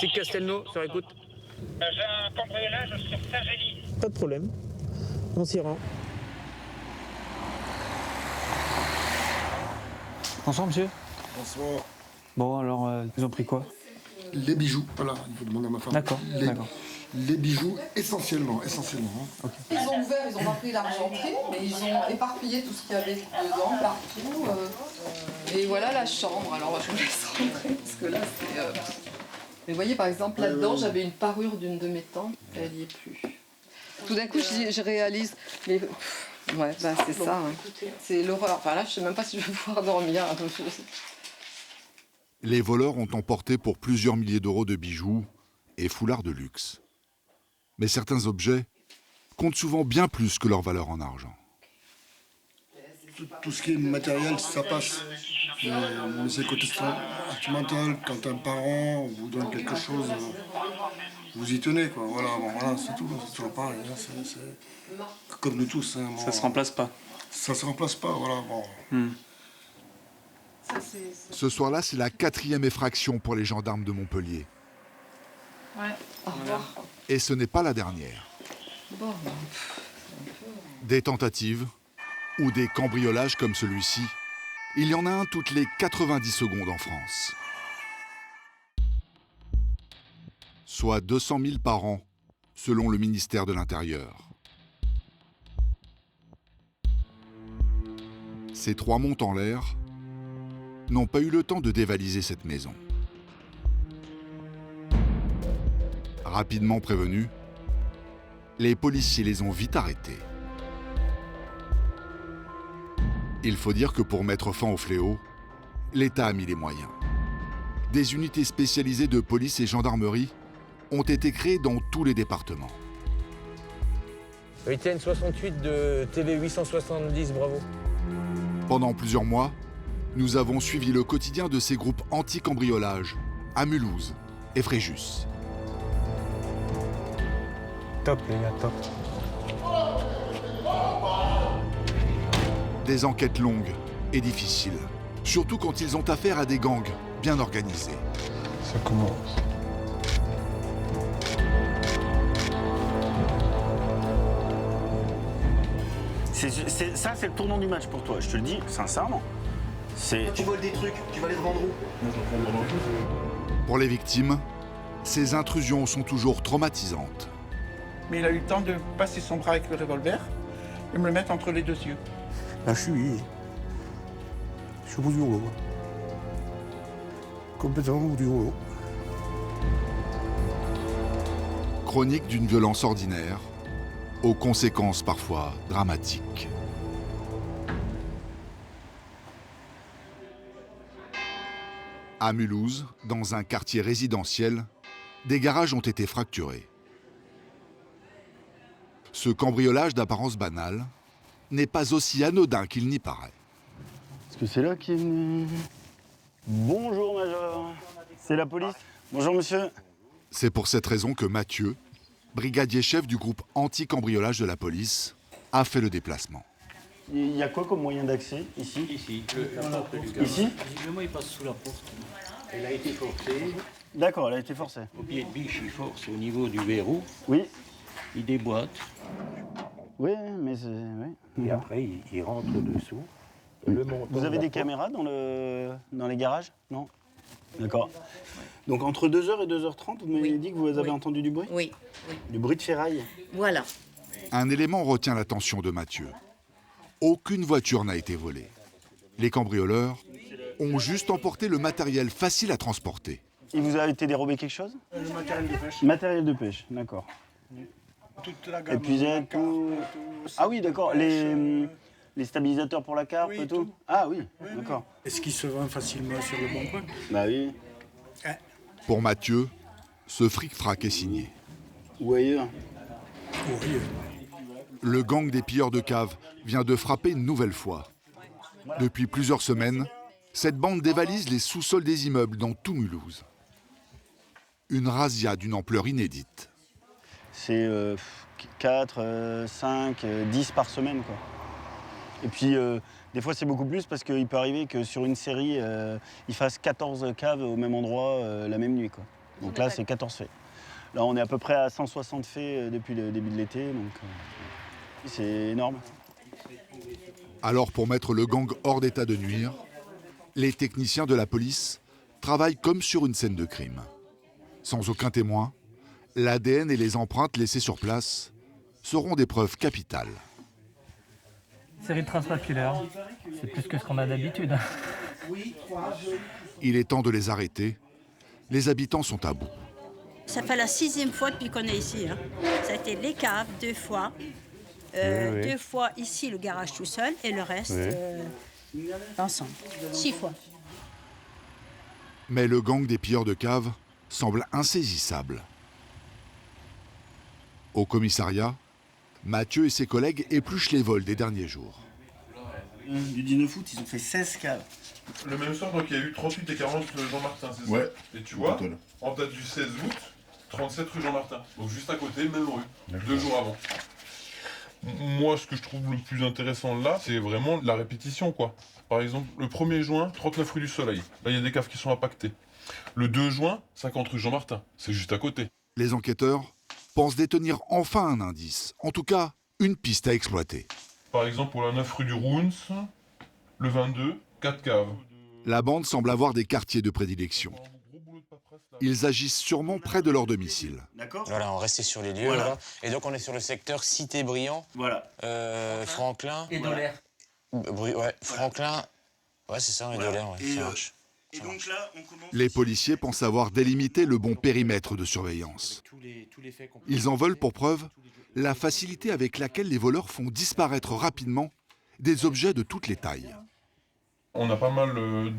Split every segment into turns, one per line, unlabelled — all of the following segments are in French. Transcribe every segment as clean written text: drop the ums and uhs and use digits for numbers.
Patrick Castelnau, sur écoute.
J'ai un cambriolage sur Saint-Gély.
Pas de problème. On s'y rend.
Bonsoir, monsieur.
Bonsoir.
Bon, alors, ils ont pris quoi?
Les bijoux, voilà, il faut demander à ma femme.
D'accord, d'accord.
Les bijoux, essentiellement.
Ok.
Ils ont ouvert, ils ont pas pris l'argenterie, mais ils ont éparpillé tout ce qu'il y avait dedans, partout. Et voilà la chambre. Alors je vous laisse rentrer, parce que là, c'est... Mais vous voyez, par exemple, là-dedans, j'avais une parure d'une de mes tantes, elle n'y est plus. Tout d'un coup, je réalise... Mais... Ouais, bah, c'est ça, hein. C'est l'horreur. Enfin là, je sais même pas si je vais pouvoir dormir.
Les voleurs ont emporté pour plusieurs milliers d'euros de bijoux et foulards de luxe. Mais certains objets comptent souvent bien plus que leur valeur en argent.
Tout ce qui est matériel, ça passe. Mais c'est côté sentimental, quand un parent vous donne quelque chose, vous y tenez, quoi. Voilà, bon, voilà, c'est tout, c'est toujours pareil. Hein, c'est comme nous tous. Hein, bon,
Ça se remplace pas.
Ça se remplace pas, voilà. Bon.
Ce soir-là, c'est la 4e effraction pour les gendarmes de Montpellier.
Ouais. Au revoir.
Et ce n'est pas la dernière.
Bon,
Des tentatives ou des cambriolages comme celui-ci, il y en a un toutes les 90 secondes en France. Soit 200 000 par an, selon le ministère de l'Intérieur. Ces 3 montent en l'air n'ont pas eu le temps de dévaliser cette maison. Rapidement prévenus, les policiers les ont vite arrêtés. Il faut dire que pour mettre fin au fléau, l'État a mis les moyens. Des unités spécialisées de police et gendarmerie ont été créées dans tous les départements.
Étienne 68 de TV 870, bravo.
Pendant plusieurs mois, nous avons suivi le quotidien de ces groupes anti-cambriolage à Mulhouse et Fréjus.
Top, les gars, top.
Des enquêtes longues et difficiles, surtout quand ils ont affaire à des gangs bien organisés.
Ça commence.
Ça, c'est le tournant du match pour toi, je te le dis sincèrement.
Tu voles des trucs, tu vas les revendre où?
Pour les victimes, ces intrusions sont toujours traumatisantes.
Mais il a eu le temps de passer son bras avec le revolver et me le mettre entre les deux yeux.
Là, je suis au bout du rouleau. Complètement au bout du rouleau.
Chronique d'une violence ordinaire, aux conséquences parfois dramatiques. À Mulhouse, dans un quartier résidentiel, des garages ont été fracturés. Ce cambriolage d'apparence banale n'est pas aussi anodin qu'il n'y paraît.
Est-ce que c'est là qui est... Bonjour, Major. C'est la police. Bonjour, monsieur.
C'est pour cette raison que Mathieu, brigadier chef du groupe anti-cambriolage de la police, a fait le déplacement.
Il y a quoi comme moyen d'accès ici?
Ici, la porte du garage.
Ici?
Visiblement, il passe sous la porte. Elle a été forcée.
D'accord, elle a été forcée.
Au pied de biche, il force au niveau du verrou.
Oui.
Il déboîte.
Oui, mais c'est... Oui.
Et après, il rentre dessous. Et le montant
Vous avez des caméras dans les garages? Non? D'accord. Donc entre 2h et 2h30, vous m'avez dit que vous avez entendu du bruit?
Oui.
Du bruit de ferraille?
Voilà.
Un élément retient l'attention de Mathieu. Aucune voiture n'a été volée. Les cambrioleurs ont juste emporté le matériel facile à transporter.
Il vous a été dérobé quelque chose?
Le matériel de pêche.
Matériel de pêche, d'accord.
Toute la gamme.
Épuisette, tout... Ah oui, d'accord. Les stabilisateurs pour la carpe,
Oui,
tout.
tout.
Ah oui,
Oui.
d'accord.
Est-ce qu'il se vend facilement sur le bon coin?
Bah oui.
Pour Mathieu, ce fric-frac est signé.
Ou ailleurs.
Oui.
Le gang des pilleurs de caves vient de frapper une nouvelle fois. Depuis plusieurs semaines, cette bande dévalise les sous-sols des immeubles dans tout Mulhouse. Une razzia d'une ampleur inédite.
C'est 4, 5, 10 par semaine, quoi. Et puis, des fois, c'est beaucoup plus parce qu'il peut arriver que sur une série, ils fassent 14 caves au même endroit la même nuit, quoi. Donc là, c'est 14 faits. Là, on est à peu près à 160 faits depuis le début de l'été, donc c'est énorme.
Alors pour mettre le gang hors d'état de nuire, les techniciens de la police travaillent comme sur une scène de crime. Sans aucun témoin, l'ADN et les empreintes laissées sur place seront des preuves capitales.
Série de traces papillaires, c'est plus que ce qu'on a d'habitude.
Il est temps de les arrêter. Les habitants sont à bout.
Ça fait la 6e fois depuis qu'on est ici. Hein. Ça a été les caves 2 fois. 2 fois ici le garage tout seul et le reste ensemble. 6 fois.
Mais le gang des pilleurs de caves semble insaisissable. Au commissariat, Mathieu et ses collègues épluchent les vols des derniers jours.
Du 19 août, ils ont fait 16 caves.
Le même soir, donc il y a eu 38 et 40 Jean-Martin, c'est ça?
Ouais.
Et tu vois, en date du 16 août, 37 rue Jean-Martin. Donc juste à côté, même rue, 2 jours avant. Moi, ce que je trouve le plus intéressant là, c'est vraiment la répétition, quoi. Par exemple, le 1er juin, 39 rue du Soleil. Là, il y a des caves qui sont impactées. Le 2 juin, 50 rue Jean-Martin. C'est juste à côté.
Les enquêteurs pensent détenir enfin un indice, en tout cas une piste à exploiter.
Par exemple, pour la 9 rue du Rouns, le 22, 4 caves.
La bande semble avoir des quartiers de prédilection. Ils agissent sûrement près de leur domicile.
D'accord.
Voilà, on restait sur les lieux.
Voilà.
Voilà. Et donc, on est sur le secteur Cité-Briand.
Voilà.
Franklin.
Et Dolaire.
Ouais, Franklin. Ouais, c'est ça, et Dolaire, ouais, ça marche.
Et donc là, on commence...
Les policiers pensent avoir délimité le bon périmètre de surveillance. Ils en veulent pour preuve la facilité avec laquelle les voleurs font disparaître rapidement des objets de toutes les tailles.
On a pas mal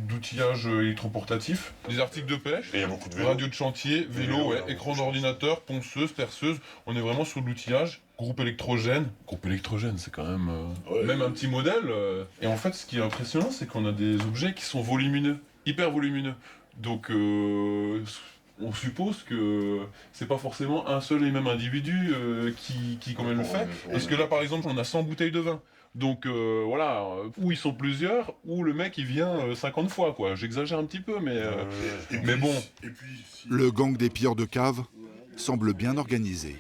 d'outillages électroportatifs, des articles de pêche,
Et il y a beaucoup de vélos.
radio de chantier, vélo, ouais, écran d'ordinateur, ponceuse, perceuse. On est vraiment sur l'outillage. Groupe électrogène. Groupe électrogène, c'est quand même même un petit modèle. Et en fait, ce qui est impressionnant, c'est qu'on a des objets qui sont volumineux, hyper volumineux. Donc, on suppose que c'est pas forcément un seul et même individu qui quand même le fait. Parce que là, par exemple, on a 100 bouteilles de vin. Donc voilà, ou ils sont plusieurs, ou le mec il vient 50 fois, quoi. J'exagère un petit peu, mais bon.
Le gang des pilleurs de caves semble bien organisé,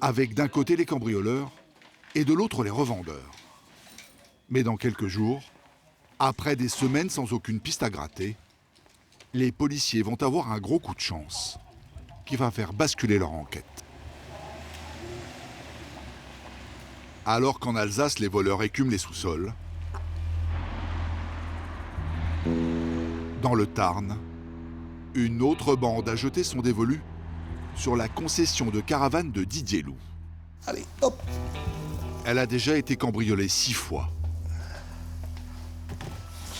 avec d'un côté les cambrioleurs et de l'autre les revendeurs. Mais dans quelques jours, après des semaines sans aucune piste à gratter, les policiers vont avoir un gros coup de chance qui va faire basculer leur enquête. Alors qu'en Alsace, les voleurs écument les sous-sols, dans le Tarn, une autre bande a jeté son dévolu sur la concession de caravane de Didier Loup.
Allez, hop!
Elle a déjà été cambriolée 6 fois.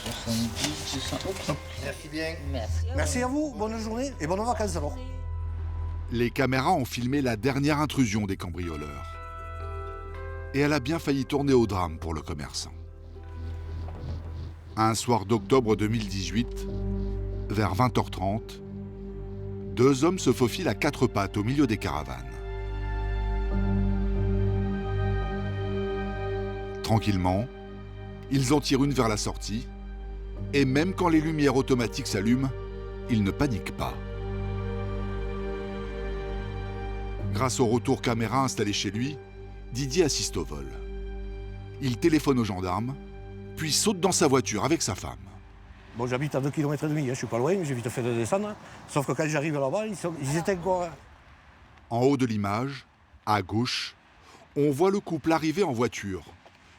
70, 200. Merci bien. Merci à vous, bonne journée et bonnes vacances alors.
Les caméras ont filmé la dernière intrusion des cambrioleurs. Et elle a bien failli tourner au drame pour le commerçant. Un soir d'octobre 2018, vers 20h30, 2 hommes se faufilent à 4 pattes au milieu des caravanes. Tranquillement, ils en tirent une vers la sortie, et même quand les lumières automatiques s'allument, ils ne paniquent pas. Grâce au retour caméra installé chez lui, Didier assiste au vol. Il téléphone aux gendarmes, puis saute dans sa voiture avec sa femme.
Bon, j'habite à 2,5 km, je suis pas loin, j'ai vite fait de descendre. Sauf que quand j'arrive là-bas, ils étaient encore...
En haut de l'image, à gauche, on voit le couple arriver en voiture,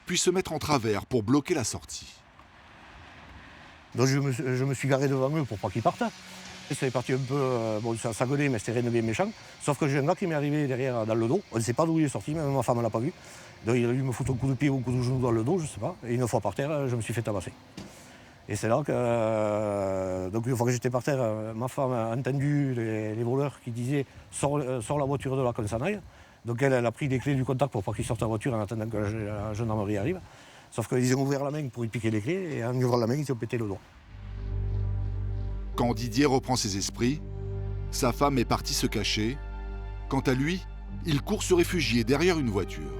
puis se mettre en travers pour bloquer la sortie.
Donc je me suis garé devant eux pour pas qu'ils partent. C'est parti un peu, bon ça gueulait mais c'était rien de bien méchant. Sauf que j'ai un gars qui m'est arrivé derrière dans le dos, on ne sait pas d'où il est sorti, même ma femme ne l'a pas vu. Donc il a dû me foutre un coup de pied ou un coup de genou dans le dos, je sais pas. Et une fois par terre, je me suis fait tabasser. Et c'est là que, donc une fois que j'étais par terre, ma femme a entendu les voleurs qui disaient « Sors la voiture de là qu'on s'en aille ». Donc elle a pris les clés du contact pour pas qu'ils sortent la voiture en attendant que la gendarmerie arrive. Sauf qu'ils ont ouvert la main pour y piquer les clés et en ouvrant la main, ils ont pété le doigt.
Quand Didier reprend ses esprits, sa femme est partie se cacher. Quant à lui, il court se réfugier derrière une voiture.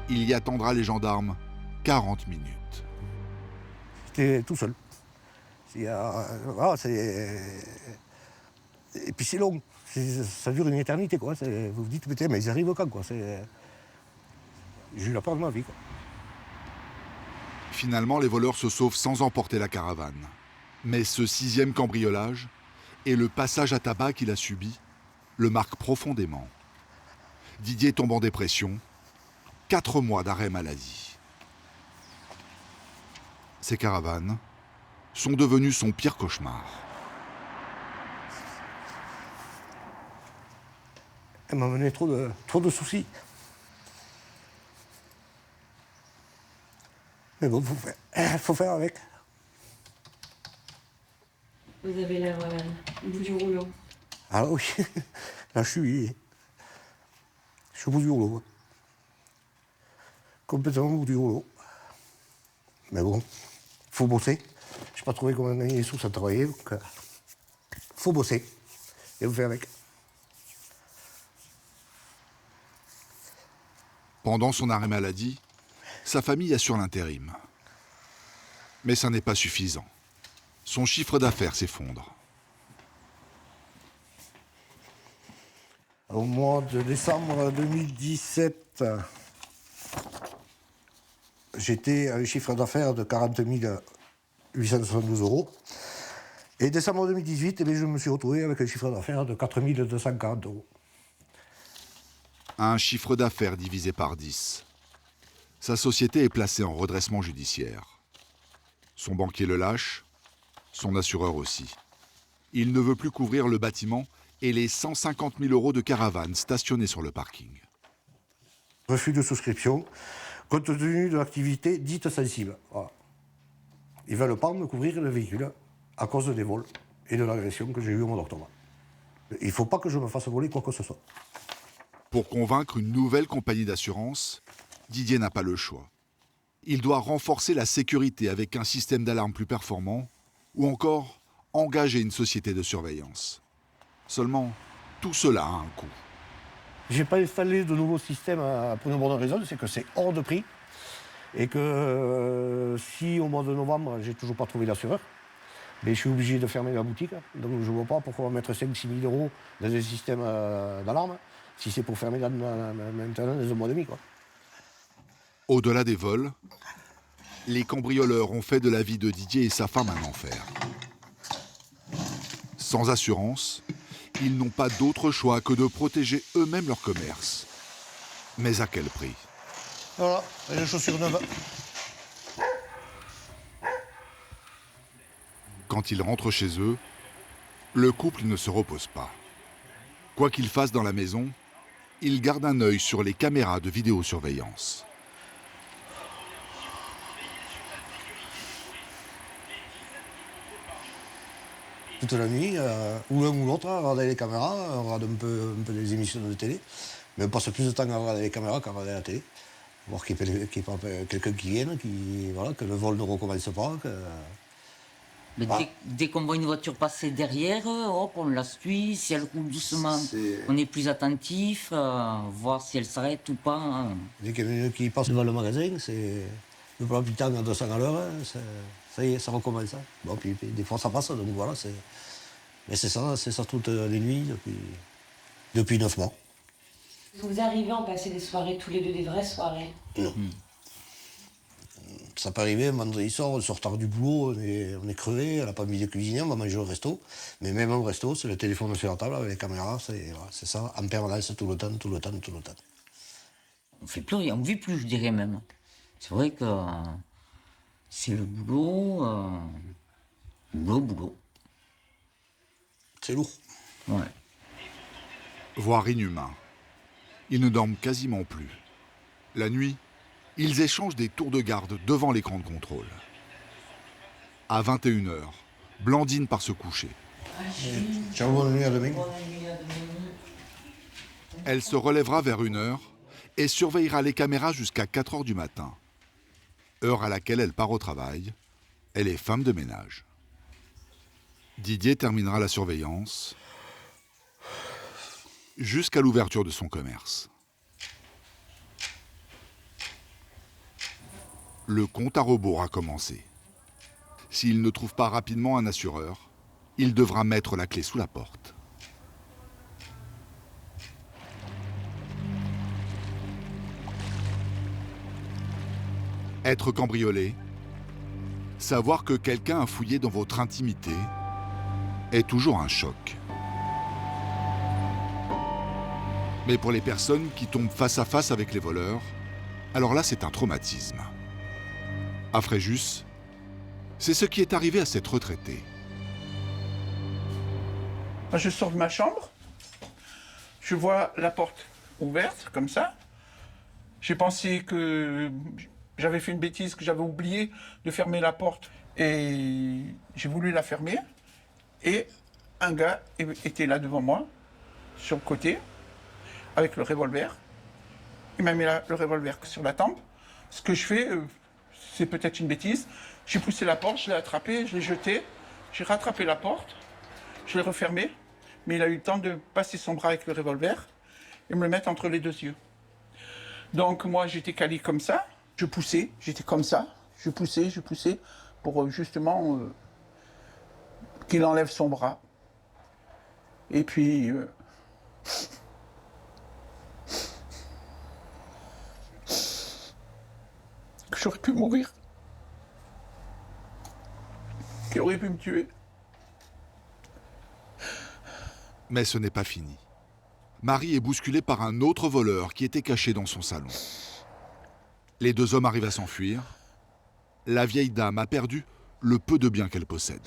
Il y attendra les gendarmes 40 minutes.
J'étais tout seul. Et puis c'est long, ça dure une éternité, quoi. Vous vous dites, putain, mais ils arrivent quand, quoi. J'ai eu la peur de ma vie, quoi.
Finalement, les voleurs se sauvent sans emporter la caravane. Mais ce 6e cambriolage et le passage à tabac qu'il a subi le marquent profondément. Didier tombe en dépression, 4 mois d'arrêt maladie. Ces caravanes sont devenues son pire cauchemar.
Elle m'a donné trop de soucis. Mais bon, faut faire avec.
Vous avez l'air au bout du rouleau.
Ah oui, là je suis au bout du rouleau. Complètement au bout du rouleau. Mais bon, faut bosser. Je n'ai pas trouvé comment gagner des sous sans travailler, donc faut bosser. Et vous faire avec.
Pendant son arrêt maladie, sa famille assure l'intérim. Mais ça n'est pas suffisant. Son chiffre d'affaires s'effondre.
Au mois de décembre 2017, j'étais à un chiffre d'affaires de 40 872 €. Et décembre 2018, eh bien, je me suis retrouvé avec un chiffre d'affaires de 4 240 €.
Un chiffre d'affaires divisé par 10. Sa société est placée en redressement judiciaire. Son banquier le lâche, son assureur aussi. Il ne veut plus couvrir le bâtiment et les 150 000 € de caravane stationnée sur le parking.
Refus de souscription, compte tenu de l'activité dite sensible. Voilà. Ils ne veulent pas me couvrir le véhicule à cause des vols et de l'agression que j'ai eue au mois d'octobre. Il ne faut pas que je me fasse voler quoi que ce soit.
Pour convaincre une nouvelle compagnie d'assurance, Didier n'a pas le choix. Il doit renforcer la sécurité avec un système d'alarme plus performant ou encore engager une société de surveillance. Seulement, tout cela a un coût.
Je n'ai pas installé de nouveau système pour une bonne raison, c'est que c'est hors de prix. Et que si au mois de novembre, j'ai toujours pas trouvé l'assureur, mais je suis obligé de fermer la boutique. Donc je ne vois pas pourquoi on va mettre 5-6 000 € dans un système d'alarme si c'est pour fermer maintenant dans un mois et demi, quoi.
Au-delà des vols, les cambrioleurs ont fait de la vie de Didier et sa femme un enfer. Sans assurance, ils n'ont pas d'autre choix que de protéger eux-mêmes leur commerce. Mais à quel prix ?
Voilà, les chaussures neuves.
Quand ils rentrent chez eux, le couple ne se repose pas. Quoi qu'ils fassent dans la maison, ils gardent un œil sur les caméras de vidéosurveillance.
Toute la nuit, ou l'un ou l'autre, on regarde les caméras, on regarde un peu des émissions de télé, mais on passe plus de temps à regarder les caméras qu'à regarder la télé. Voir qu'il y ait quelqu'un qui vienne, que le vol ne recommence pas.
Mais dès qu'on voit une voiture passer derrière, hop, on la suit. Si elle roule doucement, on est plus attentif, voir si elle s'arrête ou pas. Hein.
Dès qu'il y en a une qui passe devant le magasin, c'est le plan plus tard à 200 à l'heure, ça y est, ça recommence. Hein. Bon, puis des fois ça passe, donc voilà. Mais c'est ça toutes les nuits depuis 9 mois.
Vous arrivez à en passer des soirées, tous les deux, des vraies soirées?
Non. Ça peut arriver, un vendredi soir, on sort tard du boulot, on est crevé, elle n'a pas mis de cuisinier, on va manger au resto. Mais même au resto, c'est le téléphone sur la table avec les caméras, c'est ça, en permanence, tout le temps.
On fait plus rien, on vit plus, je dirais même. C'est vrai que c'est le boulot, boulot.
C'est lourd.
Ouais.
Voire inhumain. Ils ne dorment quasiment plus. La nuit, ils échangent des tours de garde devant l'écran de contrôle. À 21h, Blandine part se coucher.
Ciao, bonne nuit, à demain.
Elle se relèvera vers 1h et surveillera les caméras jusqu'à 4h du matin. Heure à laquelle elle part au travail. Elle est femme de ménage. Didier terminera la surveillance jusqu'à l'ouverture de son commerce. Le compte à rebours a commencé. S'il ne trouve pas rapidement un assureur, il devra mettre la clé sous la porte. Être cambriolé, savoir que quelqu'un a fouillé dans votre intimité est toujours un choc. Mais pour les personnes qui tombent face à face avec les voleurs, alors là c'est un traumatisme. À Fréjus, c'est ce qui est arrivé à cette retraitée.
Je sors de ma chambre, je vois la porte ouverte, comme ça. J'ai pensé que j'avais fait une bêtise, que j'avais oublié de fermer la porte. Et j'ai voulu la fermer. Et un gars était là devant moi, sur le côté, avec le revolver. Il m'a mis le revolver sur la tempe. Ce que je fais, c'est peut-être une bêtise. J'ai poussé la porte, je l'ai attrapé, je l'ai jeté. J'ai rattrapé la porte, je l'ai refermée. Mais il a eu le temps de passer son bras avec le revolver et me le mettre entre les deux yeux. Donc moi, j'étais calé comme ça. Je poussais, j'étais comme ça. Je poussais pour justement qu'il enlève son bras. Et puis... que j'aurais pu mourir. Qu'il aurait pu me tuer.
Mais ce n'est pas fini. Marie est bousculée par un autre voleur qui était caché dans son salon. Les deux hommes arrivent à s'enfuir. La vieille dame a perdu le peu de biens qu'elle possède.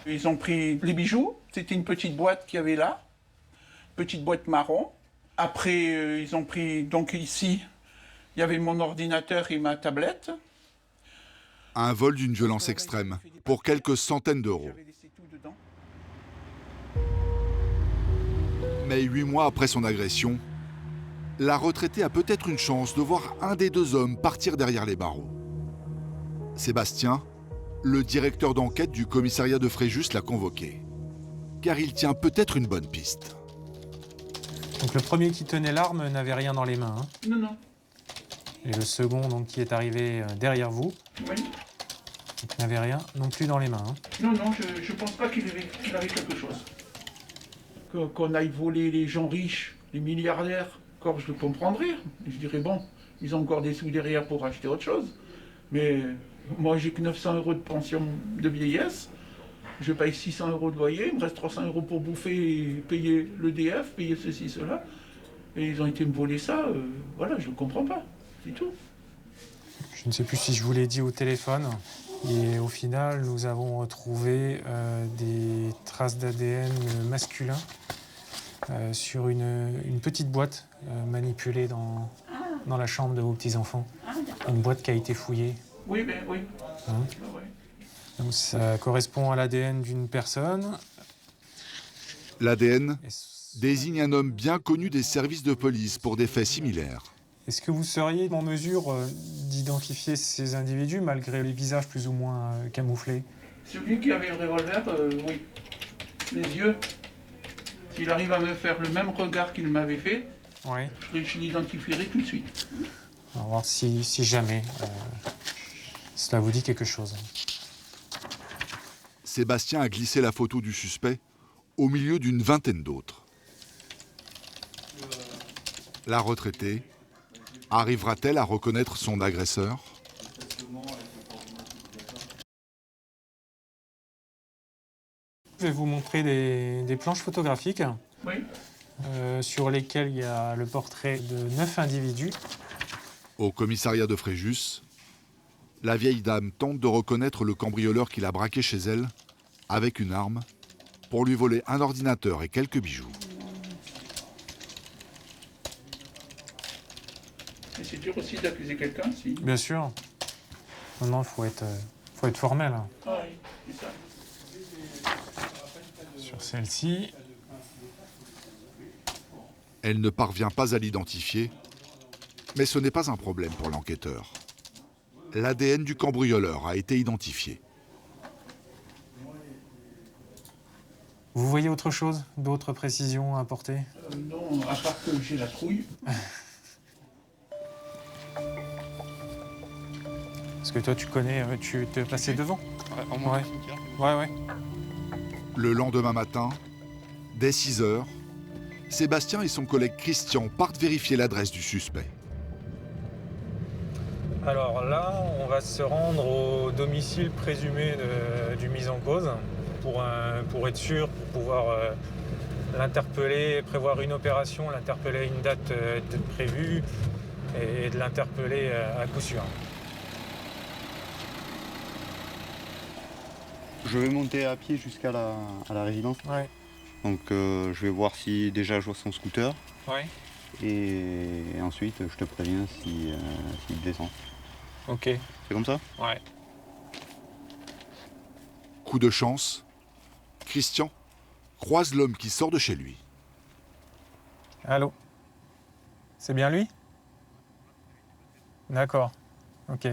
Ils ont pris les bijoux. C'était une petite boîte qu'il y avait là. Petite boîte marron. Après, ils ont pris... Donc ici, il y avait mon ordinateur et ma tablette.
Un vol d'une violence extrême pour quelques centaines d'euros. Mais 8 mois après son agression, la retraitée a peut-être une chance de voir un des deux hommes partir derrière les barreaux. Sébastien, le directeur d'enquête du commissariat de Fréjus, l'a convoqué. Car il tient peut-être une bonne piste.
Donc le premier qui tenait l'arme n'avait rien dans les mains. Hein.
Non, non.
Et le second donc, qui est arrivé derrière vous,
oui.
N'avait rien non plus dans les mains. Hein.
Non, non, je pense pas qu'il avait quelque chose. Qu'on aille voler les gens riches, les milliardaires, encore je le comprendrais. Je dirais, bon, ils ont encore des sous derrière pour acheter autre chose. Mais moi, j'ai que 900 € de pension de vieillesse. Je paye 600 € de loyer, il me reste 300 € pour bouffer et payer l'EDF, payer ceci, cela. Et ils ont été me voler ça, voilà, je ne comprends pas, c'est tout.
Je ne sais plus si je vous l'ai dit au téléphone. Et au final, nous avons retrouvé des traces d'ADN masculin sur une petite boîte manipulée dans la chambre de vos petits-enfants. Une boîte qui a été fouillée.
Oui, ben oui.
Hein?
Oui.
Donc ça correspond à l'ADN d'une personne.
L'ADN désigne un homme bien connu des services de police pour des faits similaires.
Est-ce que vous seriez en mesure d'identifier ces individus malgré les visages plus ou moins camouflés?
Celui qui avait le revolver, oui. Les yeux, s'il arrive à me faire le même regard qu'il m'avait fait,
ouais.
Je l'identifierai tout de suite.
On va voir si jamais cela vous dit quelque chose.
Sébastien a glissé la photo du suspect au milieu d'une vingtaine d'autres. La retraitée arrivera-t-elle à reconnaître son agresseur?
Je vais vous montrer des planches photographiques
oui.
Sur lesquelles il y a le portrait de 9 individus.
Au commissariat de Fréjus, la vieille dame tente de reconnaître le cambrioleur qui l'a braqué chez elle avec une arme pour lui voler un ordinateur et quelques bijoux.
Et c'est dur aussi d'accuser quelqu'un si...
Bien sûr. Non, il faut être formel. Hein.
Ah oui, c'est ça.
Sur celle-ci.
Elle ne parvient pas à l'identifier, mais ce n'est pas un problème pour l'enquêteur. L'ADN du cambrioleur a été identifié.
Vous voyez autre chose? D'autres précisions à apporter?
Non, à part que j'ai la trouille.
Parce que toi, tu connais, tu t'es passé devant. Ouais.
Le lendemain matin, dès 6 h, Sébastien et son collègue Christian partent vérifier l'adresse du suspect.
Alors là, on va se rendre au domicile présumé du mis en cause pour être sûr, pour pouvoir l'interpeller, prévoir une opération, l'interpeller à une date prévue et de l'interpeller à coup sûr.
Je vais monter à pied jusqu'à la résidence.
Ouais.
Donc je vais voir si déjà je vois son scooter.
Ouais.
Et ensuite je te préviens s'il descend.
Ok.
C'est comme ça?
Ouais.
Coup de chance, Christian croise l'homme qui sort de chez lui.
Allô? C'est bien lui? D'accord. Ok.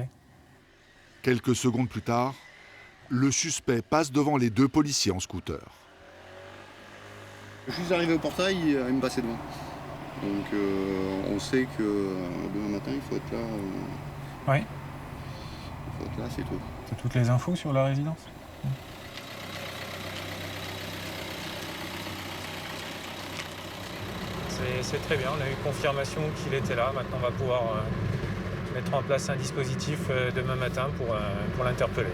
Quelques secondes plus tard, le suspect passe devant les deux policiers en scooter.
Je suis arrivé au portail, il me passait devant. Donc on sait que demain matin il faut être là.
Ouais.
Il faut être là, c'est tout.
T'as toutes les infos sur la résidence? C'est très bien, on a eu confirmation qu'il était là. Maintenant, on va pouvoir mettre en place un dispositif demain matin pour l'interpeller.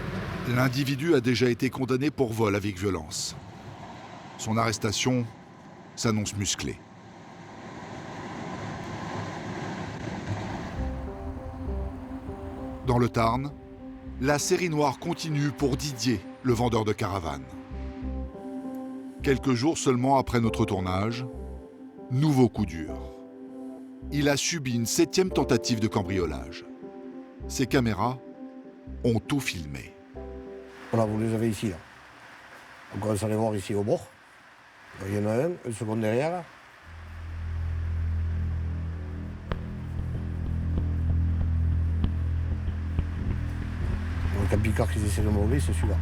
L'individu a déjà été condamné pour vol avec violence. Son arrestation s'annonce musclée. Dans le Tarn, la série noire continue pour Didier, le vendeur de caravanes. Quelques jours seulement après notre tournage, nouveau coup dur. Il a subi une 7e tentative de cambriolage. Ses caméras ont tout filmé.
Voilà, vous les avez ici. Là. On commence à les voir ici au bord. Il y en a un, une seconde derrière. Là. Le camping-car qu'ils essaient de m'enlever, c'est celui-là.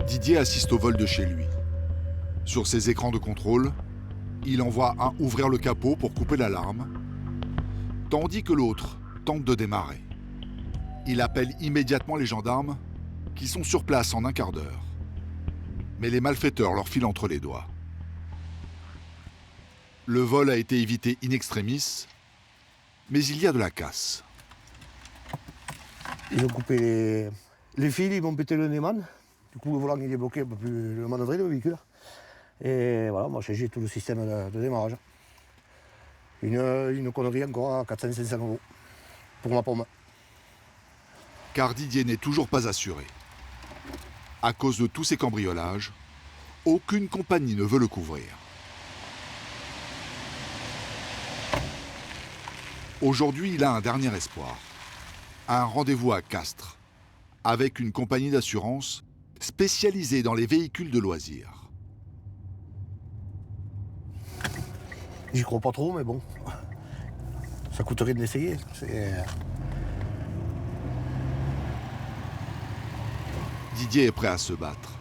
Didier assiste au vol de chez lui. Sur ses écrans de contrôle, il envoie un ouvrir le capot pour couper l'alarme, tandis que l'autre tente de démarrer. Il appelle immédiatement les gendarmes qui sont sur place en un quart d'heure. Mais les malfaiteurs leur filent entre les doigts. Le vol a été évité in extremis, mais il y a de la casse.
Ils ont coupé les fils, ils m'ont pété le Neyman. Du coup, le volant il est bloqué, on ne peut plus le manœuvrer, le véhicule. Et voilà, moi j'ai tout le système de démarrage. Une connerie encore à 400-500 € pour ma pomme.
Car Didier n'est toujours pas assuré. À cause de tous ces cambriolages, aucune compagnie ne veut le couvrir. Aujourd'hui, il a un dernier espoir. Un rendez-vous à Castres, avec une compagnie d'assurance spécialisée dans les véhicules de loisirs.
J'y crois pas trop, mais bon, ça coûte rien d'essayer.
Didier est prêt à se battre.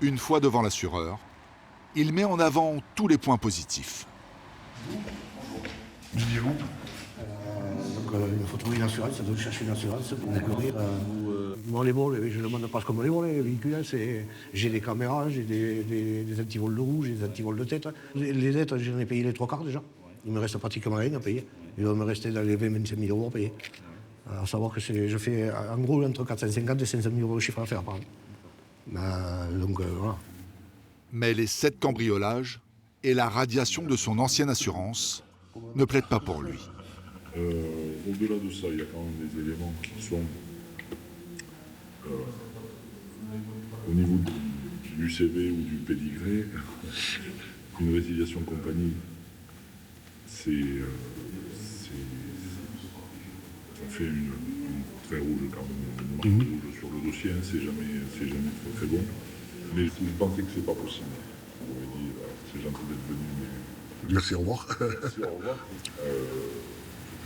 Une fois devant l'assureur, il met en avant tous les points positifs.
Didier-vous
Il faut trouver une assurance, ça doit chercher une assurance pour me couvrir. Moi, les vols, je ne demande pas comme les vols, les véhicules. J'ai des caméras, j'ai des antivols de roue, j'ai des antivols de tête. Les dettes, j'en ai payé les 3 quarts déjà. Il me reste pratiquement rien à payer. Il va me rester dans les 20-25 000 € à payer. À savoir que je fais en gros entre 450 et 500 000 € de chiffre d'affaires par an. Donc voilà.
Mais les 7 cambriolages et la radiation de son ancienne assurance ne plaident pas pour lui.
Au-delà de ça, il y a quand même des éléments qui sont au niveau du CV ou du pédigré. Une résiliation compagnie, ça fait une très rouge quand même, une marque rouge sur le dossier, hein, c'est jamais très, très bon. Mais vous pensez que c'est pas possible. Vous m'avez dit, c'est gentil d'être venu, mais...
Merci, au revoir.
Merci, au revoir.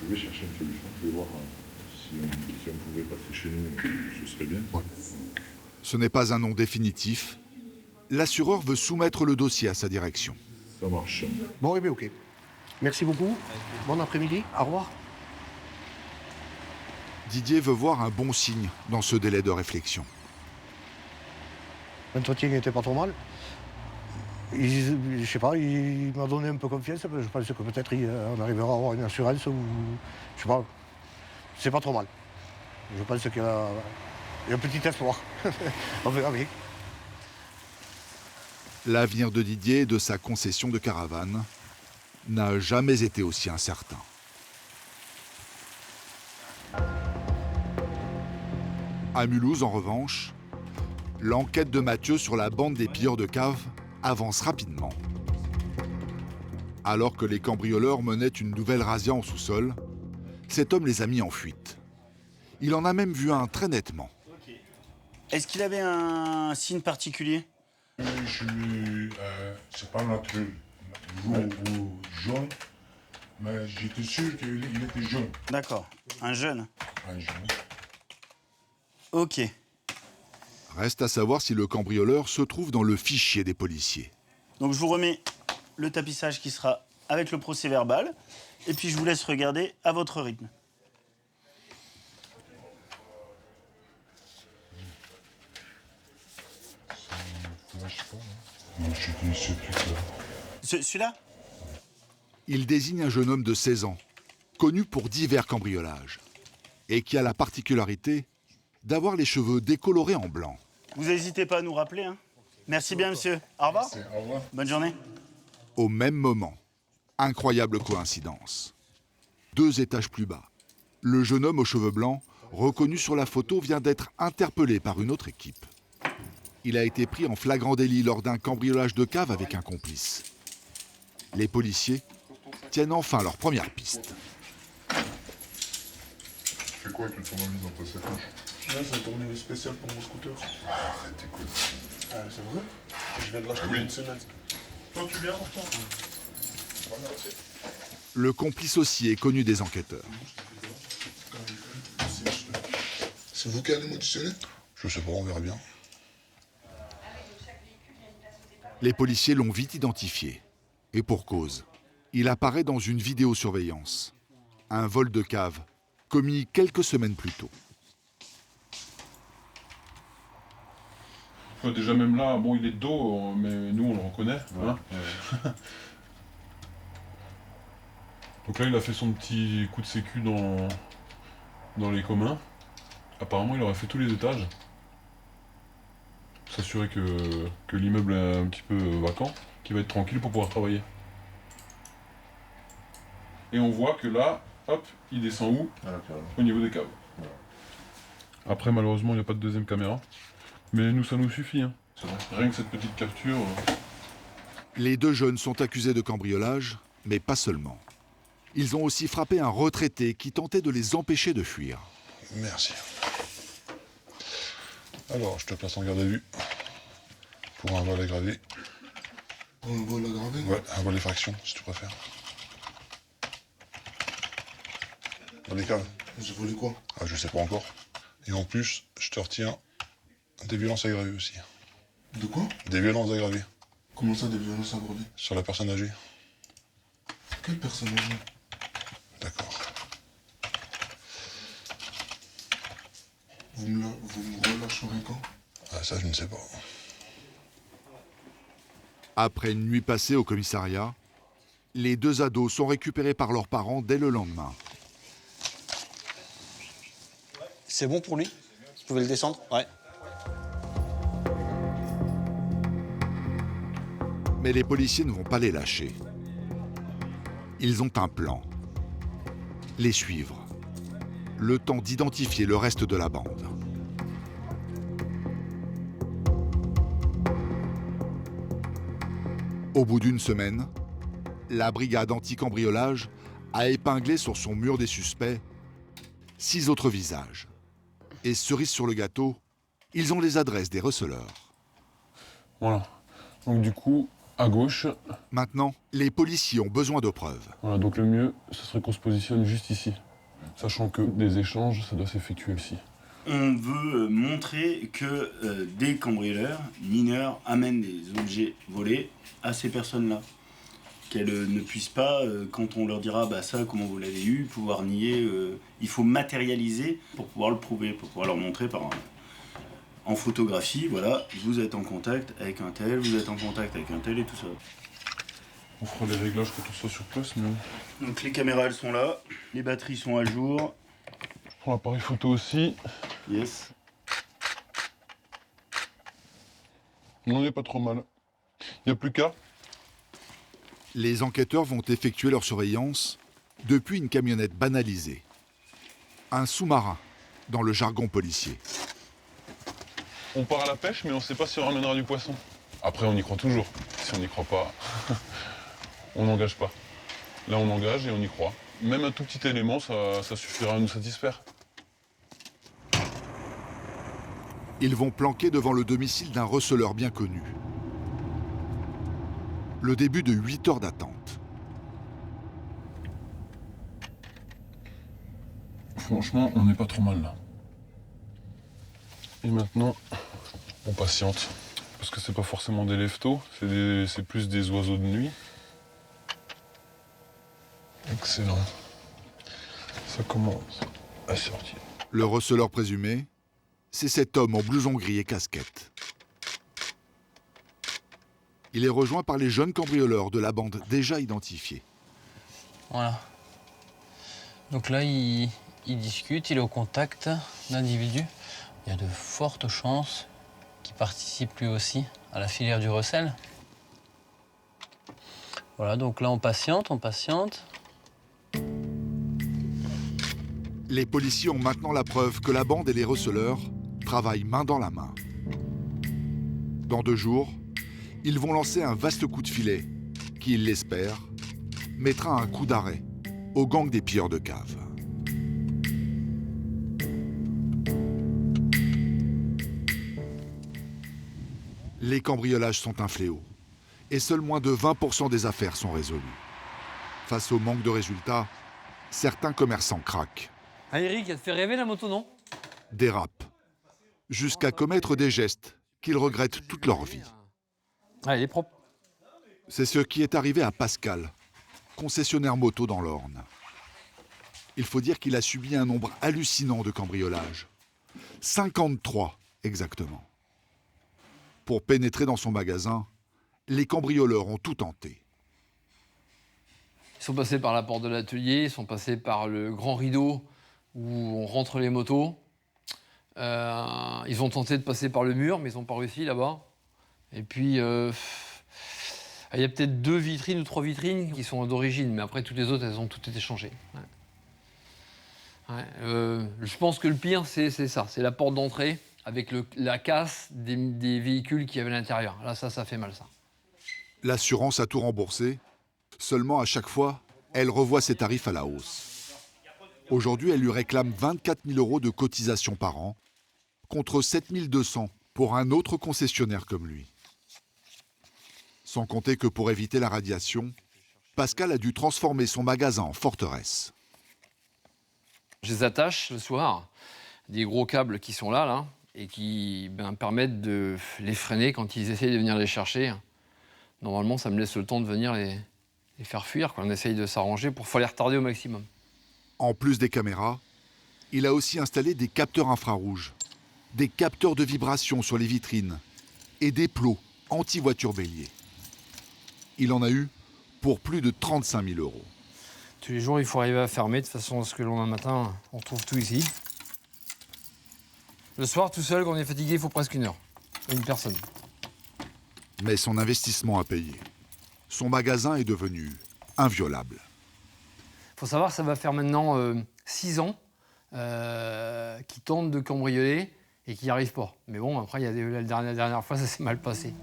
Je vais chercher une solution, je vais voir si on pouvait passer chez nous, ce serait bien. Ouais.
Ce n'est pas un nom définitif. L'assureur veut soumettre le dossier à sa direction.
Ça marche.
Bon, eh bien, ok. Merci beaucoup. Bon après-midi. Au revoir.
Didier veut voir un bon signe dans ce délai de réflexion.
L'entretien n'était pas trop mal. Je sais pas, il m'a donné un peu confiance. Je pense que peut-être on arrivera à avoir une assurance ou je sais pas. c'est pas trop mal. Je pense qu'il y a un petit espoir. On verra bien.
L'avenir de Didier et de sa concession de caravane n'a jamais été aussi incertain. À Mulhouse, en revanche, l'enquête de Mathieu sur la bande des pilleurs de caves avance rapidement. Alors que les cambrioleurs menaient une nouvelle razzia en sous-sol, cet homme les a mis en fuite. Il en a même vu un très nettement.
Est-ce qu'il avait un signe particulier?
C'est pas naturel. Roux ou jaune, mais j'étais sûr qu'il était jaune.
D'accord, un jeune.
Un jeune.
Ok.
Reste à savoir si le cambrioleur se trouve dans le fichier des policiers.
Donc je vous remets le tapissage qui sera avec le procès-verbal, et puis je vous laisse regarder à votre rythme. Celui-là?
Il désigne un jeune homme de 16 ans, connu pour divers cambriolages, et qui a la particularité d'avoir les cheveux décolorés en blanc.
Vous n'hésitez pas à nous rappeler, hein. Merci bien, monsieur. Au revoir.
Merci, au revoir.
Bonne journée.
Au même moment, incroyable coïncidence. 2 étages plus bas, le jeune homme aux cheveux blancs, reconnu sur la photo, vient d'être interpellé par une autre équipe. Il a été pris en flagrant délit lors d'un cambriolage de cave avec un complice. Les policiers tiennent enfin leur première piste.
Tu fais quoi avec le tournevis dans ta sacoche?
Là, c'est un tournevis spécial pour mon scooter.
Arrête, écoute.
Ah, c'est vrai? Je viens de l'acheter il y a une semaine.
Toi, tu viens pourtant?
Le complice aussi est connu des enquêteurs.
C'est vous qui allez m'auditionner? Je sais pas, on verra bien.
Les policiers l'ont vite identifié. Et pour cause. Il apparaît dans une vidéosurveillance. Un vol de cave, commis quelques semaines plus tôt.
Déjà même là, bon il est de dos, mais nous on le reconnaît. Hein. Donc là il a fait son petit coup de sécu dans les communs. Apparemment il aurait fait tous les étages. S'assurer que l'immeuble est un petit peu vacant, qu'il va être tranquille pour pouvoir travailler. Et on voit que là, hop, il descend où? Au niveau des caves. Après malheureusement il n'y a pas de deuxième caméra. Mais nous ça nous suffit. Hein. Rien que cette petite capture.
Les 2 jeunes sont accusés de cambriolage, mais pas seulement. Ils ont aussi frappé un retraité qui tentait de les empêcher de fuir.
Merci. Alors, je te place en garde à vue pour un vol aggravé.
Un vol aggravé?
Ouais, un vol effraction, si tu préfères. Dans les caves.
J'ai volé quoi?
Ah, je sais pas encore. Et en plus, je te retiens des violences aggravées aussi.
De quoi?
Des violences aggravées.
Comment ça, des violences aggravées?
Sur la personne âgée.
Quelle personne âgée?
D'accord.
Vous me relâcherez quand?
Ah, ça, je ne sais pas.
Après une nuit passée au commissariat, les 2 ados sont récupérés par leurs parents dès le lendemain.
C'est bon pour lui? Vous pouvez le descendre? Ouais.
Mais les policiers ne vont pas les lâcher. Ils ont un plan. Les suivre. Le temps d'identifier le reste de la bande. Au bout d'une semaine, la brigade anti-cambriolage a épinglé sur son mur des suspects 6 autres visages. Et cerise sur le gâteau, ils ont les adresses des receleurs.
Voilà. Donc du coup, à gauche.
Maintenant, les policiers ont besoin de preuves.
Voilà, donc le mieux, ce serait qu'on se positionne juste ici. Sachant que des échanges, ça doit s'effectuer aussi.
On veut montrer que des cambrioleurs mineurs amènent des objets volés à ces personnes-là. Qu'elles ne puissent pas, quand on leur dira bah ça, comment vous l'avez eu, pouvoir nier. Il faut matérialiser pour pouvoir le prouver, pour pouvoir leur montrer en photographie, voilà, vous êtes en contact avec un tel, vous êtes en contact avec un tel et tout ça.
On fera les réglages que tout soit sur place, mais...
Donc les caméras elles sont là, les batteries sont à jour.
prends l'appareil photo aussi.
Yes.
On n'est pas trop mal. Il n'y a plus qu'à.
Les enquêteurs vont effectuer leur surveillance depuis une camionnette banalisée. Un sous-marin, dans le jargon policier.
On part à la pêche, mais on ne sait pas si on ramènera du poisson. Après, on y croit toujours. Si on n'y croit pas, on n'engage pas. Là, on engage et on y croit. Même un tout petit élément, ça suffira à nous satisfaire.
Ils vont planquer devant le domicile d'un receleur bien connu. Le début de 8 heures d'attente.
Franchement, on n'est pas trop mal là. Et maintenant, on patiente. Parce que c'est pas forcément des lève-tôt, c'est plus des oiseaux de nuit. Excellent. Ça commence à sortir.
Le receleur présumé, c'est cet homme en blouson gris et casquette. Il est rejoint par les jeunes cambrioleurs de la bande déjà identifiée.
Voilà. Donc là, il discute, il est au contact d'individus. Il y a de fortes chances qu'il participe lui aussi à la filière du recel. Voilà, donc là, on patiente, on patiente.
Les policiers ont maintenant la preuve que la bande et les receleurs travaillent main dans la main. Dans 2 jours, ils vont lancer un vaste coup de filet qui, ils l'espèrent, mettra un coup d'arrêt au gang des pilleurs de cave. Les cambriolages sont un fléau et seuls moins de 20% des affaires sont résolues. Face au manque de résultats, certains commerçants craquent.
Ah Eric, elle te fait rêver la moto, non?
Dérapent, jusqu'à commettre des gestes qu'ils regrettent toute leur vie.
Ah, elle est propre.
C'est ce qui est arrivé à Pascal, concessionnaire moto dans l'Orne. Il faut dire qu'il a subi un nombre hallucinant de cambriolages. 53 exactement. Pour pénétrer dans son magasin, les cambrioleurs ont tout tenté.
Ils sont passés par la porte de l'atelier, ils sont passés par le grand rideau où on rentre les motos. Ils ont tenté de passer par le mur, mais ils n'ont pas réussi là-bas. Et puis, il y a peut-être 2 vitrines ou 3 vitrines qui sont d'origine, mais après, toutes les autres, elles ont toutes été changées. Ouais. Ouais, je pense que le pire, c'est ça, c'est la porte d'entrée avec la casse des véhicules qu'il y avait à l'intérieur. Là, ça fait mal, ça.
L'assurance a tout remboursé. Seulement, à chaque fois, elle revoit ses tarifs à la hausse. Aujourd'hui, elle lui réclame 24 000 € de cotisation par an, contre 7 200 pour un autre concessionnaire comme lui. Sans compter que pour éviter la radiation, Pascal a dû transformer son magasin en forteresse.
Je les attache le soir, des gros câbles qui sont là, et qui permettent de les freiner quand ils essayent de venir les chercher. Normalement, ça me laisse le temps de venir les faire fuir. On essaye de s'arranger pour les retarder au maximum.
En plus des caméras, il a aussi installé des capteurs infrarouges, des capteurs de vibration sur les vitrines et des plots anti-voiture bélier. Il en a eu pour plus de 35 000 €.
Tous les jours, il faut arriver à fermer de façon à ce que le lendemain matin, on trouve tout ici. Le soir, tout seul, quand on est fatigué, il faut presque 1 heure. Une personne.
Mais son investissement a payé. Son magasin est devenu inviolable.
Il faut savoir que ça va faire maintenant 6 ans qu'ils tentent de cambrioler et qu'ils n'y arrivent pas. Mais bon, après, la dernière fois, ça s'est mal passé.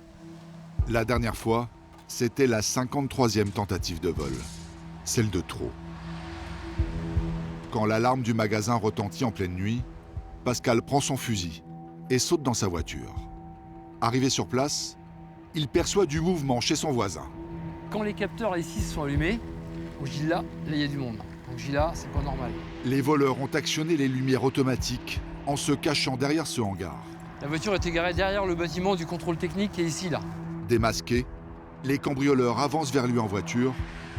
La dernière fois, c'était la 53e tentative de vol. Celle de trop. Quand l'alarme du magasin retentit en pleine nuit, Pascal prend son fusil et saute dans sa voiture. Arrivé sur place, il perçoit du mouvement chez son voisin.
Quand les capteurs ici sont allumés, je dis là, il y a du monde. Donc je dis là, c'est pas normal.
Les voleurs ont actionné les lumières automatiques en se cachant derrière ce hangar.
La voiture était garée derrière le bâtiment du contrôle technique qui est ici, là.
Démasqués, les cambrioleurs avancent vers lui en voiture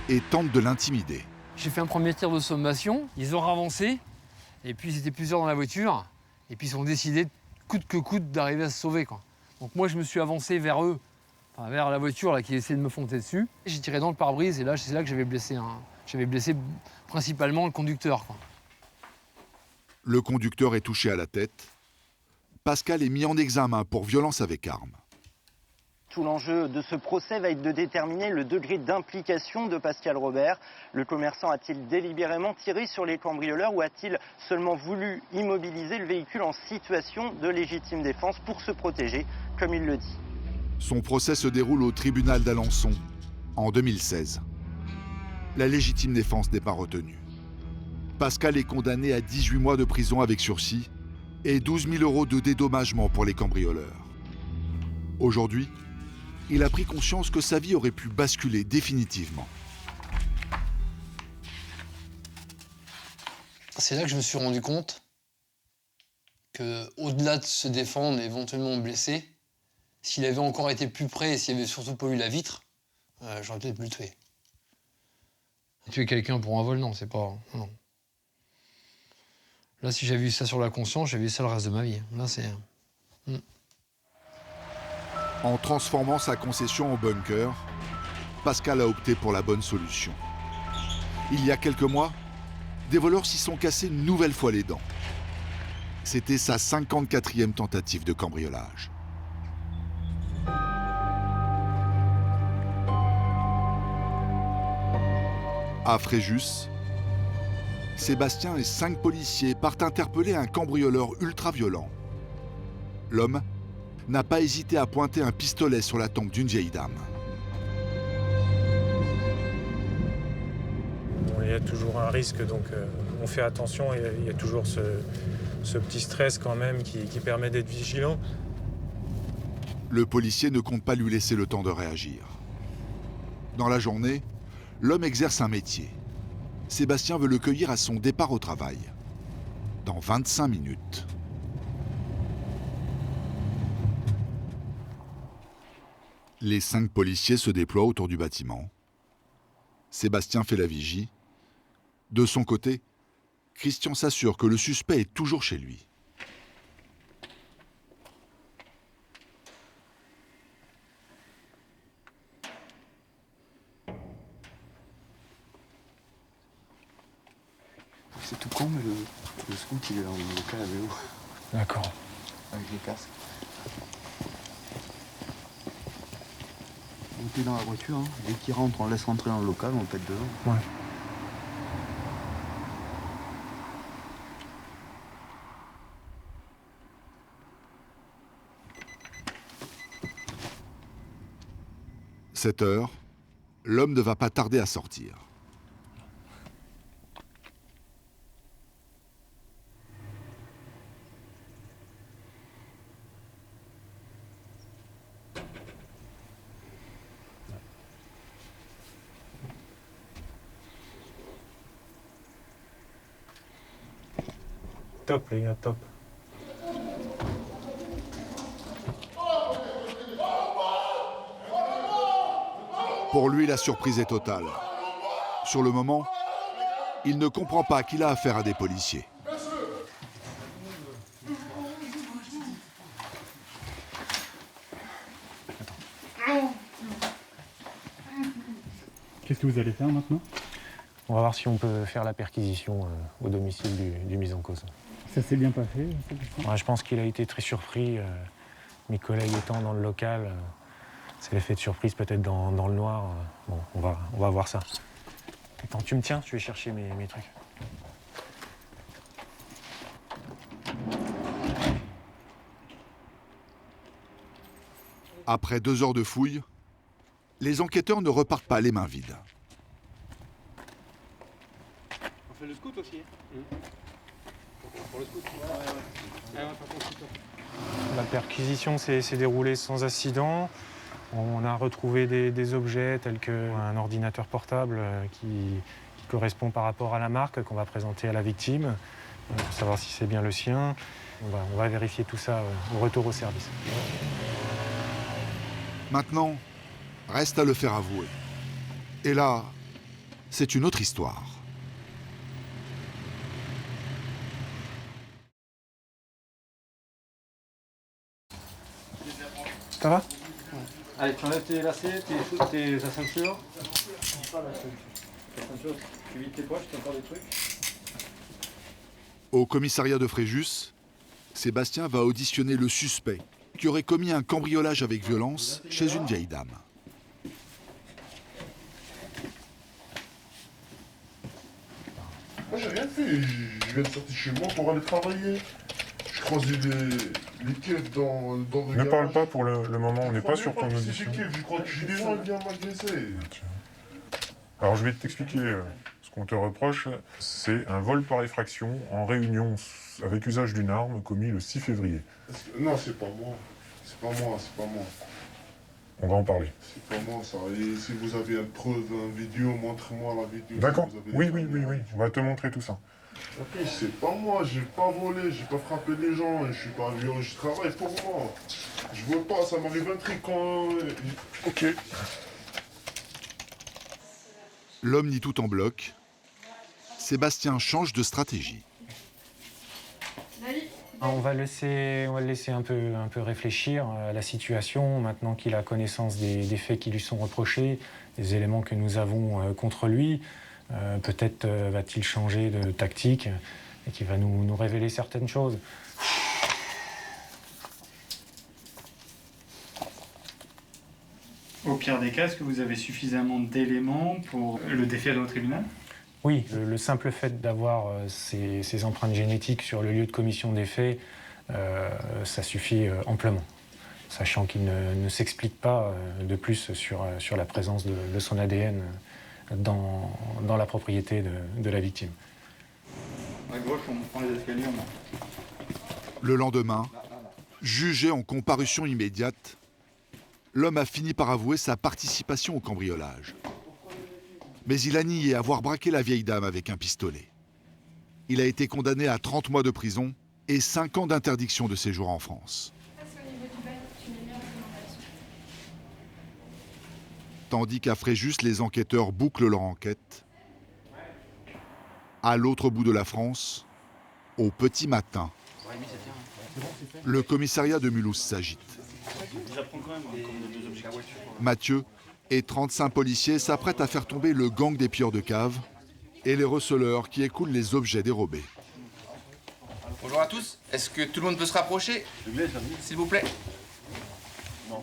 et tentent de l'intimider.
J'ai fait un premier tir de sommation, ils ont avancé, et puis ils étaient plusieurs dans la voiture, et puis ils ont décidé, coûte que coûte, d'arriver à se sauver, quoi. Donc moi, je me suis avancé vers eux, vers la voiture là, qui essayait de me foncer dessus. J'ai tiré dans le pare-brise, et là, c'est là que j'avais blessé principalement le conducteur, quoi.
Le conducteur est touché à la tête. Pascal est mis en examen pour violence avec arme.
Tout l'enjeu de ce procès va être de déterminer le degré d'implication de Pascal Robert. Le commerçant a-t-il délibérément tiré sur les cambrioleurs ou a-t-il seulement voulu immobiliser le véhicule en situation de légitime défense pour se protéger, comme il le dit?
Son procès se déroule au tribunal d'Alençon en 2016. La légitime défense n'est pas retenue. Pascal est condamné à 18 mois de prison avec sursis et 12 000 € de dédommagement pour les cambrioleurs. Aujourd'hui, il a pris conscience que sa vie aurait pu basculer définitivement.
C'est là que je me suis rendu compte qu'au-delà de se défendre et éventuellement me blesser, s'il avait encore été plus près et s'il avait surtout pas eu la vitre, j'aurais peut-être pu le tuer. Tuer quelqu'un pour un vol, non, c'est pas... Non. Là, si j'avais eu ça sur la conscience, j'avais eu ça le reste de ma vie. Là, c'est...
En transformant sa concession en bunker, Pascal a opté pour la bonne solution. Il y a quelques mois, des voleurs s'y sont cassés une nouvelle fois les dents. C'était sa 54e tentative de cambriolage. À Fréjus, Sébastien et 5 policiers partent interpeller un cambrioleur ultra-violent. L'homme n'a pas hésité à pointer un pistolet sur la tempe d'une vieille dame.
Il y a toujours un risque, donc on fait attention. Il y a toujours ce petit stress quand même qui permet d'être vigilant.
Le policier ne compte pas lui laisser le temps de réagir. Dans la journée, l'homme exerce un métier. Sébastien veut le cueillir à son départ au travail. Dans 25 minutes. Les 5 policiers se déploient autour du bâtiment. Sébastien fait la vigie. De son côté, Christian s'assure que le suspect est toujours chez lui.
C'est tout con, mais le scout, il est dans le local à vélo.
D'accord.
Avec les casques. On est dans la voiture, hein. Dès qu'il rentre, on laisse rentrer dans le local, on pète dedans.
Ouais.
À 7 heures, l'homme ne va pas tarder à sortir.
Top les gars, top.
Pour lui, la surprise est totale. Sur le moment, il ne comprend pas qu'il a affaire à des policiers.
Qu'est-ce que vous allez faire maintenant?
On va voir si on peut faire la perquisition au domicile du mis en cause.
Ça s'est bien passé?
Ouais, je pense qu'il a été très surpris. Mes collègues étant dans le local, c'est l'effet de surprise peut-être dans le noir. Bon, on va voir ça. Attends, tu me tiens? Je vais chercher mes trucs.
Après 2 heures de fouille, les enquêteurs ne repartent pas les mains vides.
On fait le scout aussi. Pour le scout.
La perquisition s'est déroulée sans incident. On a retrouvé des objets tels qu'un ordinateur portable qui correspond par rapport à la marque qu'on va présenter à la victime pour savoir si c'est bien le sien. On va vérifier tout ça au retour au service.
Maintenant, reste à le faire avouer. Et là, c'est une autre histoire.
Ça va?
Allez, tu enlèves tes lacets, tes ceintures. Ta ceinture, tu vides tes poches, tu as encore des trucs.
Au commissariat de Fréjus, Sébastien va auditionner le suspect qui aurait commis un cambriolage avec violence chez une vieille dame.
Moi j'ai rien fait, je viens de sortir chez moi pour aller travailler. Je croisais les keufs dans le
Ne
garage.
parle pas pour le moment, on n'est pas sur ton
C'est
audition.
des keufs, je crois que j'ai des gens qui viennent m'agresser.
Alors je vais t'expliquer ce qu'on te reproche. C'est un vol par effraction en réunion avec usage d'une arme commis le 6 février.
Non, c'est pas moi. C'est pas moi, c'est pas moi.
On va en parler.
C'est pas moi ça. Et si vous avez une preuve, une vidéo, montrez-moi la vidéo.
D'accord.
Si vous avez
Oui,
des
oui, oui, oui. On va te montrer tout ça.
Ok, c'est pas moi, j'ai pas volé, j'ai pas frappé les gens, je suis pas violent, je travaille pour moi. Je veux pas, ça m'arrive un truc quand...
Ok.
L'homme nie tout en bloc. Sébastien change de stratégie.
On va le laisser un peu réfléchir à la situation, maintenant qu'il a connaissance des faits qui lui sont reprochés, des éléments que nous avons contre lui. Peut-être va-t-il changer de tactique et qu'il va nous révéler certaines choses.
Au pire des cas, est-ce que vous avez suffisamment d'éléments pour le déférer au tribunal ?
Oui, le simple fait d'avoir ces empreintes génétiques sur le lieu de commission des faits, ça suffit amplement, sachant qu'il ne s'explique pas de plus sur la présence de son ADN dans la propriété de la victime.
À gauche, on prend les escaliers, on monte.
Le lendemain, jugé en comparution immédiate, l'homme a fini par avouer sa participation au cambriolage. Mais il a nié avoir braqué la vieille dame avec un pistolet. Il a été condamné à 30 mois de prison et 5 ans d'interdiction de séjour en France. Tandis qu'à Fréjus, les enquêteurs bouclent leur enquête. À l'autre bout de la France, au petit matin, le commissariat de Mulhouse s'agite. Mathieu et 35 policiers s'apprêtent à faire tomber le gang des pilleurs de cave et les receleurs qui écoulent les objets dérobés.
Bonjour à tous, est-ce que tout le monde peut se rapprocher, s'il vous plaît?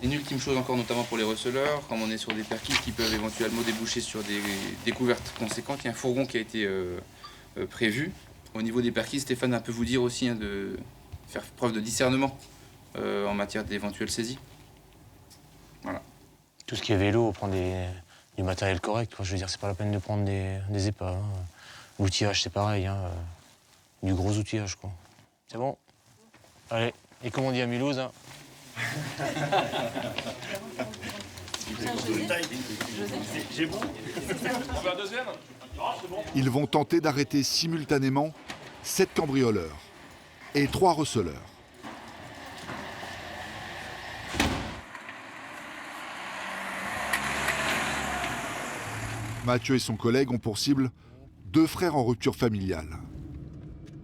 Une ultime chose encore, notamment pour les receleurs, comme on est sur des perquis qui peuvent éventuellement déboucher sur des découvertes conséquentes, il y a un fourgon qui a été prévu. Au niveau des perquis, Stéphane va un peu vous dire aussi de faire preuve de discernement en matière d'éventuelles saisies. Voilà.
Tout ce qui est vélo, on prend du matériel correct. Quoi. Je veux dire, c'est pas la peine de prendre des épaves. Hein. L'outillage, c'est pareil. Hein. Du gros outillage, quoi. C'est bon? Allez, et comme on dit à Mulhouse, hein.
J'ai bon.
On veut un deuxième? C'est bon.
Ils vont tenter d'arrêter simultanément 7 cambrioleurs et 3 receleurs. Mathieu et son collègue ont pour cible 2 frères en rupture familiale.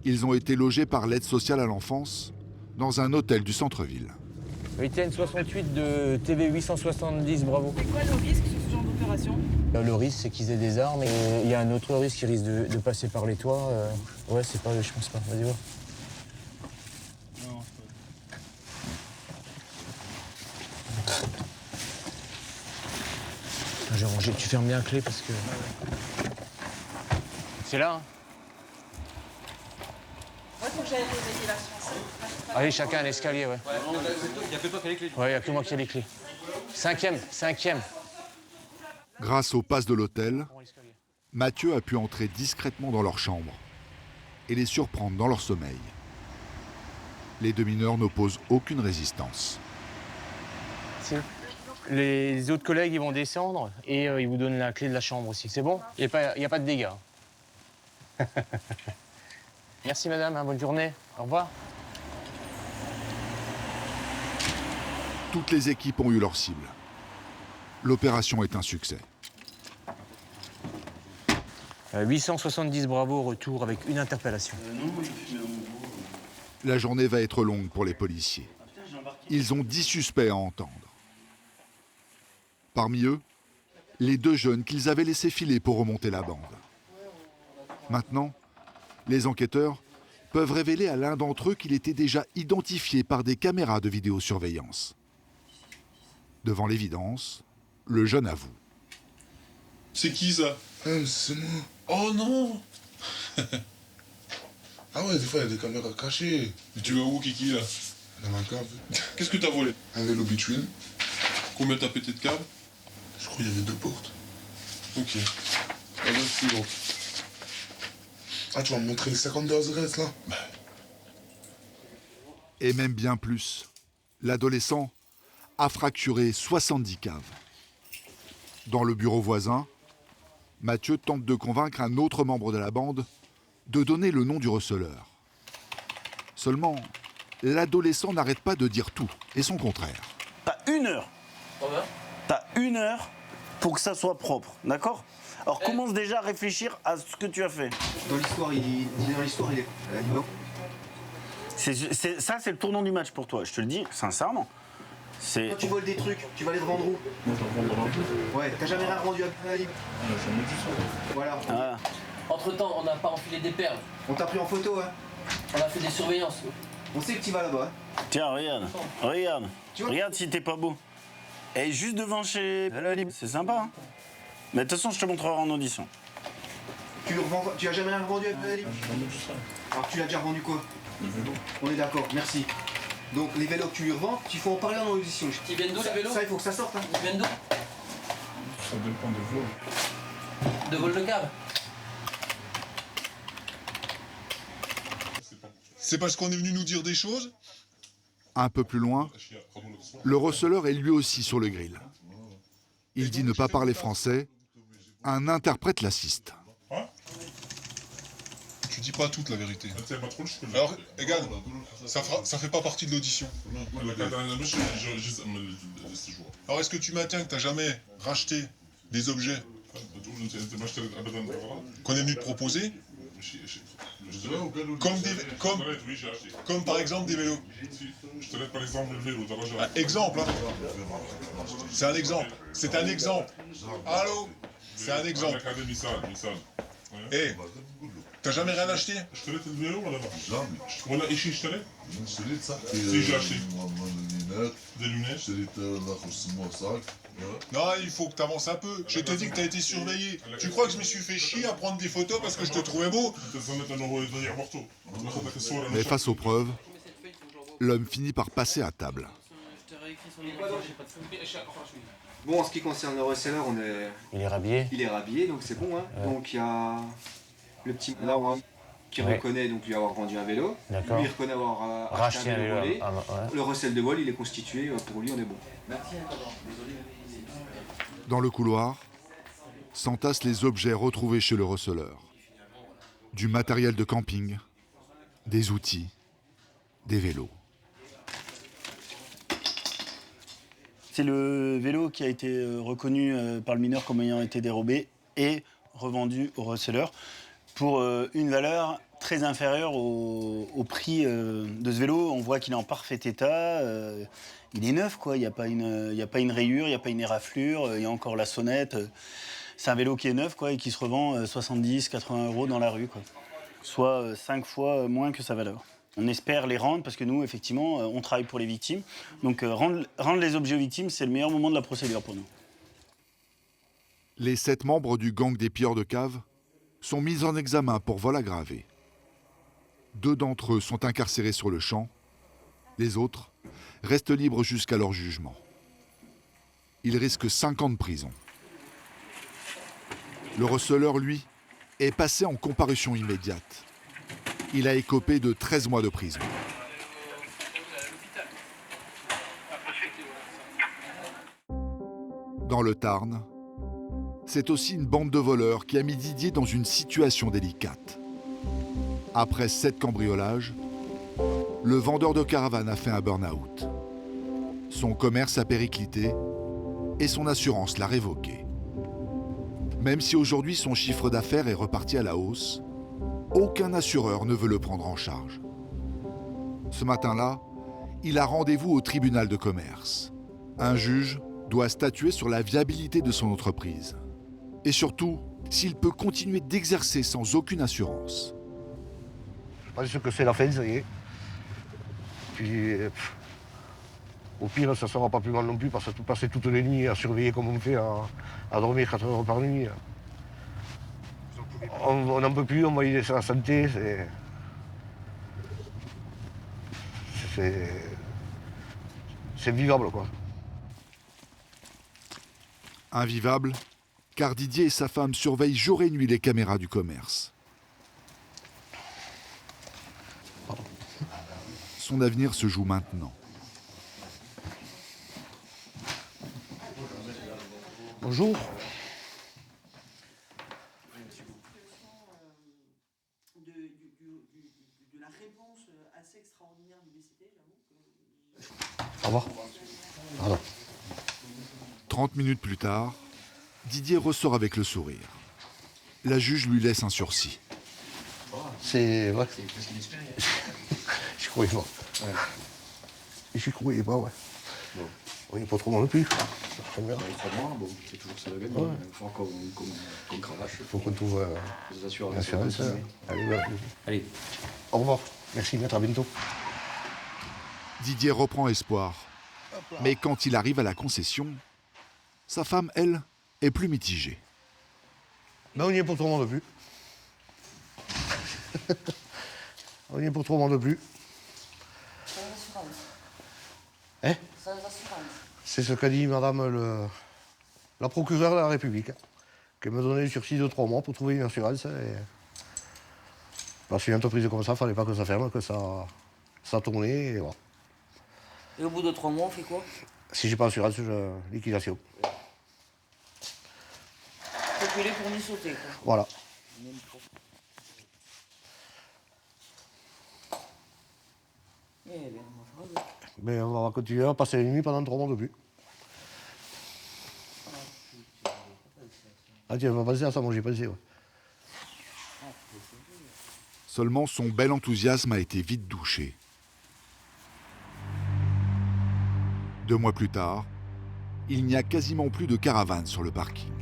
Ils ont été logés par l'aide sociale à l'enfance dans un hôtel du centre-ville.
Étienne 68 de TV 870, bravo.
C'est quoi le risque sur ce genre d'opération?
Le risque, c'est qu'ils aient des armes et il y a un autre risque qui risque de passer par les toits. Ouais, c'est pas, je pense pas. Vas-y, voir. J'ai rangé, tu fermes bien la clé parce que...
C'est là, hein.
Ouais, faut que j'aille réveiller l'ascenseur.
Allez, chacun à l'escalier, ouais.
Il n'y a que toi qui as les clés.
Ouais, il n'y a que moi qui ai les clés. Cinquième.
Grâce au pass de l'hôtel, Mathieu a pu entrer discrètement dans leur chambre et les surprendre dans leur sommeil. Les 2 mineurs n'opposent aucune résistance.
Les autres collègues, ils vont descendre et ils vous donnent la clé de la chambre aussi. C'est bon? Il n'y a pas de dégâts. Merci madame, hein, bonne journée. Au revoir.
Toutes les équipes ont eu leur cible. L'opération est un succès.
870 bravo au retour avec une interpellation.
La journée va être longue pour les policiers. Ils ont 10 suspects à entendre. Parmi eux, les 2 jeunes qu'ils avaient laissés filer pour remonter la bande. Maintenant, les enquêteurs peuvent révéler à l'un d'entre eux qu'il était déjà identifié par des caméras de vidéosurveillance. Devant l'évidence, le jeune avoue.
C'est qui ça? C'est moi. Oh non. Ah ouais, des fois il y a des caméras cachées. Mais tu vas où, Kiki, là? Dans ma cave. Qu'est-ce que t'as volé? Un vélo Beachwind. Combien t'as pété de câbles? Je crois qu'il y avait 2 portes. Ok. Ah bah, c'est bon. Ah, tu vas me montrer les 50 de reste, là?
Et même bien plus. L'adolescent a fracturé 70 caves. Dans le bureau voisin, Mathieu tente de convaincre un autre membre de la bande de donner le nom du receleur. Seulement, l'adolescent n'arrête pas de dire tout, et son contraire.
T'as 1 heure. T'as 1 heure pour que ça soit propre, d'accord? Alors commence déjà à réfléchir à ce que tu as fait.
Dans l'histoire, il est non.
Ça, c'est le tournant du match pour toi, je te le dis sincèrement.
Quand tu voles des trucs, tu vas les revendre où? Ouais, t'as jamais rien rendu à Ali. Voilà.
Ah.
Entre-temps, on n'a pas enfilé des perles.
On t'a pris en photo, hein?
On a fait des surveillances.
On sait que tu vas là-bas.
Tiens, regarde. Regarde si t'es pas beau. Et juste devant chez Ali, c'est sympa. Hein, mais de toute façon, je te montrerai en audition.
Tu as jamais rien revendu à Ali? Alors tu l'as déjà revendu quoi? On est d'accord, merci. Donc les vélos que tu lui revends, il faut en parler en audition.
Ils viennent d'où les vélos?
Ça, il faut que ça sorte. Hein.
Ils viennent d'où?
Ça dépend des vols.
De vol de câble.
C'est parce qu'on est venu nous dire des choses?
Un peu plus loin, le receleur est lui aussi sur le grill. Il dit ne pas parler français. Un interprète l'assiste.
Tu dis pas toute la vérité. Alors, Egan, ça fait pas partie de l'audition. Alors, est-ce que tu maintiens que t'as jamais racheté des objets qu'on est venu te proposer? Comme par exemple des vélos.
Je te laisse par exemple le vélo.
Exemple, hein. C'est un exemple. C'est un exemple. Allô? C'est un exemple. Eh, t'as jamais rien acheté?
Je te laisse le vélo ou là-bas?
Jamais.
Voilà, ici, je te laisse? Si, j'ai acheté. Des lunettes.
Non, il faut que t'avances un peu. Je te dis que t'as été surveillé. Tu crois que je me suis fait chier à prendre des photos parce que je te trouvais beau?
Mais face aux preuves, l'homme finit par passer à table.
Bon, en ce qui concerne le reseller,
Il est rhabillé.
Il est rhabillé, donc c'est bon. Hein.
Ouais.
Donc il y a le petit Laurent qui reconnaît donc lui avoir vendu un vélo.
D'accord.
Lui reconnaît avoir
racheté un vélo.
volé.
Ouais.
Le recel de vol, il est constitué. Pour lui, on est bon.
Dans le couloir, s'entassent les objets retrouvés chez le receleur. Du matériel de camping, des outils, des vélos.
C'est le vélo qui a été reconnu par le mineur comme ayant été dérobé et revendu au receleur pour une valeur très inférieure au prix de ce vélo. On voit qu'il est en parfait état. Il est neuf, quoi. Il n'y a pas une rayure, il n'y a pas une éraflure, il y a encore la sonnette. C'est un vélo qui est neuf, quoi, et qui se revend 70, 80 € dans la rue, quoi. Soit 5 fois moins que sa valeur. On espère les rendre parce que nous, effectivement, on travaille pour les victimes. Donc rendre les objets aux victimes, c'est le meilleur moment de la procédure pour nous.
Les 7 membres du gang des pilleurs de cave sont mis en examen pour vol aggravé. 2 d'entre eux sont incarcérés sur le champ. Les autres restent libres jusqu'à leur jugement. Ils risquent 5 ans de prison. Le receleur, lui, est passé en comparution immédiate. Il a écopé de 13 mois de prison. Dans le Tarn, c'est aussi une bande de voleurs qui a mis Didier dans une situation délicate. Après 7 cambriolages, le vendeur de caravane a fait un burn-out. Son commerce a périclité et son assurance l'a révoqué. Même si aujourd'hui son chiffre d'affaires est reparti à la hausse, aucun assureur ne veut le prendre en charge. Ce matin-là, il a rendez-vous au tribunal de commerce. Un juge doit statuer sur la viabilité de son entreprise. Et surtout, s'il peut continuer d'exercer sans aucune assurance.
pense que c'est la fin, ça y est. Puis, au pire, ça ne sera pas plus mal non plus, parce que passer toutes les nuits à surveiller comme on fait, à dormir 4 heures par nuit. On n'en peut plus, on va y laisser la santé. C'est vivable, quoi.
Invivable, car Didier et sa femme surveillent jour et nuit les caméras du commerce. Son avenir se joue maintenant.
Bonjour.
De la réponse assez extraordinaire du BCT,
Au revoir. Pardon.
30 minutes plus tard, Didier ressort avec le sourire. La juge lui laisse un sursis.
C'est vrai. Je croyais pas.
Ouais.
Je croyais pas, ouais. Bon. Oui, pas trop non plus.
Bon, c'est toujours ça la gagne.
Ouais.
Il faut encore qu'on cravache.
Il faut qu'on trouve
les assurances.
l'assurance. Allez, voilà.
Allez.
Au revoir. Merci, maître, à bientôt.
Didier reprend espoir. Mais quand il arrive à la concession, sa femme, elle, est plus mitigée.
Ben, on y est pour 3 mois de plus. On y est pour 3 mois de plus.
Sans assurance.
Hein?
Sans assurance.
C'est ce qu'a dit madame la procureure de la République, qui me donnait le sursis de 3 mois pour trouver une assurance. Parce qu'une entreprise comme ça, il ne fallait pas que ça ferme, que ça tournait, et voilà.
Et au bout de 3 mois, on fait quoi?
Si j'ai pas d'assurance, liquidation.
Faut que les fournis sauter, quoi.
Voilà.
Eh bien, on va faire avec.
Mais on va continuer à passer les nuits pendant 3 mois de plus. Ah, tu vas pas penser à ça, moi j'ai pensé, ouais.
Seulement, son bel enthousiasme a été vite douché. 2 mois plus tard, il n'y a quasiment plus de caravane sur le parking.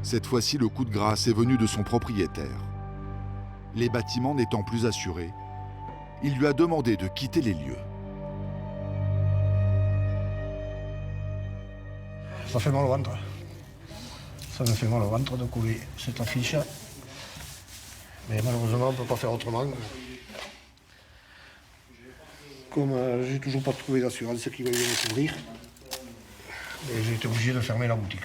Cette fois-ci, le coup de grâce est venu de son propriétaire. Les bâtiments n'étant plus assurés, il lui a demandé de quitter les lieux.
Ça fait mal au ventre. Ça me fait mal au ventre de coller cette affiche. Mais malheureusement, on ne peut pas faire autrement. Comme j'ai toujours pas trouvé d'assurance qui va me couvrir, j'ai été obligé de fermer la boutique.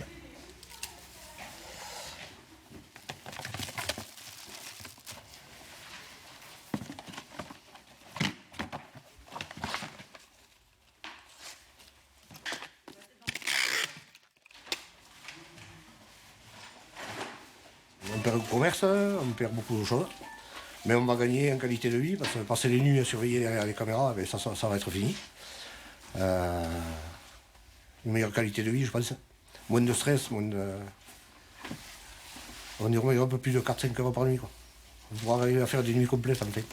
On perd le commerce, on perd beaucoup de choses. Mais on va gagner en qualité de vie, parce que passer les nuits à surveiller derrière les caméras, ça va être fini. Une meilleure qualité de vie, je pense. Moins de stress, moins de... On y remet un peu plus de 4-5 heures par nuit, quoi. On pourra arriver à faire des nuits complètes, en fait.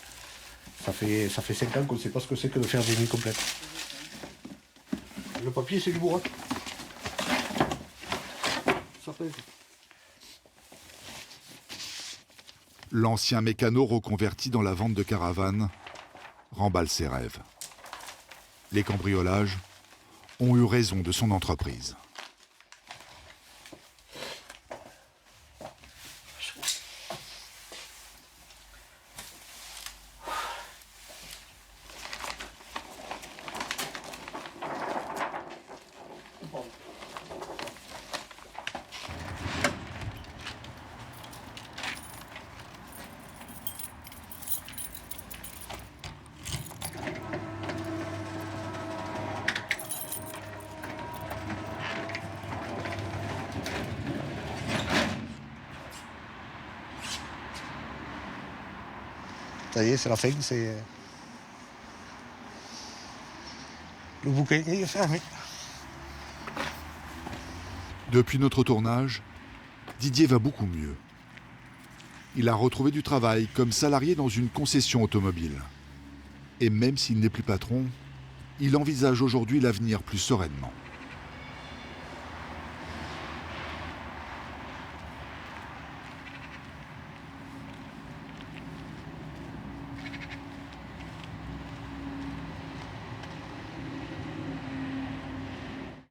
Ça fait 5 ans qu'on ne sait pas ce que c'est que de faire des nuits complètes. Le papier, c'est du bourrin. Ça fait...
L'ancien mécano reconverti dans la vente de caravanes remballe ses rêves. Les cambriolages ont eu raison de son entreprise.
Ça y est, c'est la fin, c'est... Le bouquin est fermé.
Depuis notre tournage, Didier va beaucoup mieux. Il a retrouvé du travail comme salarié dans une concession automobile. Et même s'il n'est plus patron, il envisage aujourd'hui l'avenir plus sereinement.